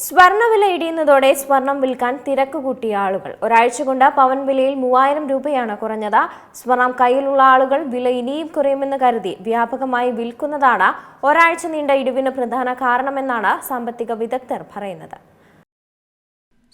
സ്വർണ്ണവില ഇടിയുന്നതോടെ സ്വർണം വിൽക്കാൻ തിരക്ക് കൂട്ടിയ ആളുകൾ. ഒരാഴ്ച കൊണ്ട് പവൻ വിലയിൽ 3000 രൂപയാണ് കുറഞ്ഞത്. സ്വർണം കയ്യിലുള്ള ആളുകൾ വില ഇനിയും കുറയുമെന്ന് കരുതി വ്യാപകമായി വിൽക്കുന്നതാണ് ഒരാഴ്ച നീണ്ട ഇടിവിന് പ്രധാന കാരണമെന്നാണ് സാമ്പത്തിക വിദഗ്ധർ പറയുന്നത്.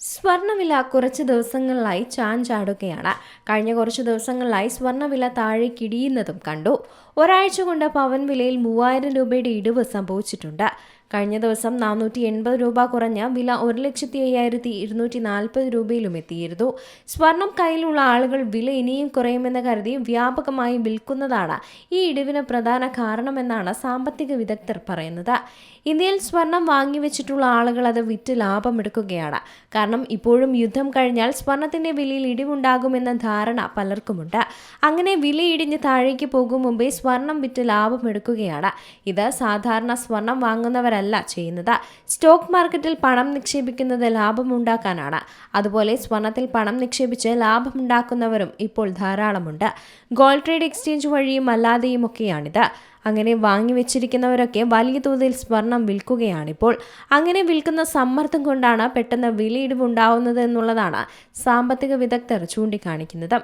സ്വർണ്ണവില കുറച്ച് ദിവസങ്ങളിലായി ചാഞ്ചാടുകയാണ്. കഴിഞ്ഞ കുറച്ച് ദിവസങ്ങളിലായി സ്വർണ്ണവില താഴേക്കിടിയുന്നതും കണ്ടു. ഒരാഴ്ച കൊണ്ട് പവൻ വിലയിൽ 3000 രൂപയുടെ ഇടിവ് സംഭവിച്ചിട്ടുണ്ട്. കഴിഞ്ഞ ദിവസം 480 രൂപ കുറഞ്ഞ വില 1,05,240 രൂപയിലും എത്തിയിരുന്നു. സ്വർണം കയ്യിലുള്ള ആളുകൾ വില ഇനിയും കുറയുമെന്ന് കരുതി വ്യാപകമായി വിൽക്കുന്നതാണ് ഈ ഇടിവിന് പ്രധാന കാരണമെന്നാണ് സാമ്പത്തിക വിദഗ്ധർ പറയുന്നത്. ഇന്ത്യയിൽ സ്വർണം വാങ്ങിവെച്ചിട്ടുള്ള ആളുകൾ അത് വിറ്റ് ലാഭമെടുക്കുകയാണ്. കാരണം ഇപ്പോഴും യുദ്ധം കഴിഞ്ഞാൽ സ്വർണത്തിന്റെ വിലയിൽ ഇടിവുണ്ടാകുമെന്ന ധാരണ പലർക്കുമുണ്ട്. അങ്ങനെ വില ഇടിഞ്ഞ് താഴേക്ക് പോകും മുമ്പേ സ്വർണം വിറ്റ് ലാഭമെടുക്കുകയാണ്. ഇത് സാധാരണ സ്വർണം വാങ്ങുന്നവരല്ല ചെയ്യുന്നത്. സ്റ്റോക്ക് മാർക്കറ്റിൽ പണം നിക്ഷേപിക്കുന്നത് ലാഭമുണ്ടാക്കാനാണ്. അതുപോലെ സ്വർണത്തിൽ പണം നിക്ഷേപിച്ച് ലാഭമുണ്ടാക്കുന്നവരും ഇപ്പോൾ ധാരാളമുണ്ട്. ഗോൾഡ് ട്രേഡ് എക്സ്ചേഞ്ച് വഴിയും അല്ലാതെയുമൊക്കെയാണിത്. അങ്ങനെ വാങ്ങിവെച്ചിരിക്കുന്നവരൊക്കെ വലിയ തോതിൽ സ്വർണം വിൽക്കുകയാണിപ്പോൾ. അങ്ങനെ വിൽക്കുന്ന സമ്മർദ്ദം കൊണ്ടാണ് പെട്ടെന്ന് വിലയിടിവുണ്ടാവുന്നത് എന്നുള്ളതാണ് സാമ്പത്തിക വിദഗ്ധർ ചൂണ്ടിക്കാണിക്കുന്നത്.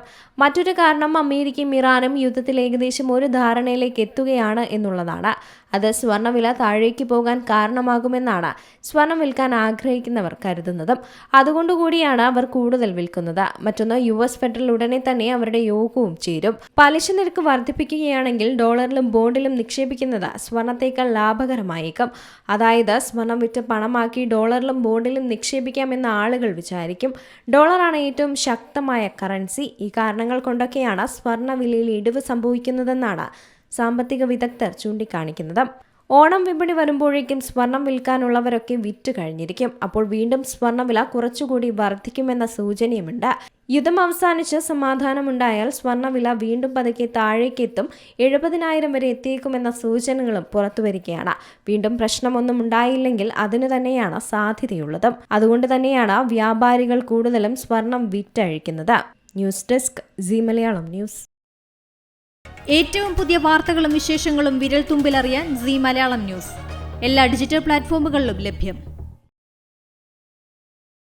മറ്റൊരു കാരണം അമേരിക്കയും ഇറാനും യുദ്ധത്തിൽ ഏകദേശം ഒരു ധാരണയിലേക്ക് എത്തുകയാണ് എന്നുള്ളതാണ്. അത് സ്വർണ്ണവില താഴേക്ക് പോകാൻ കാരണമാകുമെന്നാണ് സ്വർണം വിൽക്കാൻ ആഗ്രഹിക്കുന്നവർ കരുതുന്നതും. അതുകൊണ്ടുകൂടിയാണ് അവർ കൂടുതൽ വിൽക്കുന്നത്. മറ്റൊന്ന്, US ഫെഡറൽ ഉടനെ തന്നെ അവരുടെ യോഗവും ചേരും. പലിശ നിരക്ക് വർദ്ധിപ്പിക്കുകയാണെങ്കിൽ ഡോളറിലും ബോണ്ടിലും നിക്ഷേപിക്കുന്നത് സ്വർണത്തേക്കാൾ ലാഭകരമായേക്കും. അതായത് സ്വർണം വിറ്റ് പണമാക്കി ഡോളറിലും ബോണ്ടിലും നിക്ഷേപിക്കാമെന്ന് ആളുകൾ വിചാരിക്കും. ഡോളറാണ് ഏറ്റവും ശക്തമായ കറൻസി. ഈ കാരണങ്ങൾ കൊണ്ടൊക്കെയാണ് സ്വർണ്ണ വിലയിൽ ഇടിവ് സംഭവിക്കുന്നതെന്നാണ് സാമ്പത്തിക വിദഗ്ധർ ചൂണ്ടിക്കാണിക്കുന്നത്. ഓണം വിപണി വരുമ്പോഴേക്കും സ്വർണം വിൽക്കാനുള്ളവരൊക്കെ വിറ്റ് കഴിഞ്ഞിരിക്കും. അപ്പോൾ വീണ്ടും സ്വർണ്ണവില കുറച്ചുകൂടി വർദ്ധിക്കുമെന്ന സൂചനയുമുണ്ട്. യുദ്ധം അവസാനിച്ച് സമാധാനമുണ്ടായാൽ സ്വർണ്ണവില വീണ്ടും പതുക്കെ താഴേക്കെത്തും. 70,000 വരെ എത്തിയേക്കുമെന്ന സൂചനകളും പുറത്തുവരികയാണ്. വീണ്ടും പ്രശ്നമൊന്നും ഉണ്ടായില്ലെങ്കിൽ അതിനു തന്നെയാണ് സാധ്യതയുള്ളതും. അതുകൊണ്ട് തന്നെയാണ് വ്യാപാരികൾ കൂടുതലും സ്വർണം വിറ്റഴിക്കുന്നത്. News desk Zee Malayalam news. ഏറ്റവും പുതിയ വാർത്തകളും വിശേഷങ്ങളും വിരൽ തുമ്പിലറിയാൻ സീ മലയാളം ന്യൂസ് എല്ലാ ഡിജിറ്റൽ പ്ലാറ്റ്ഫോമുകളിലും ലഭ്യം.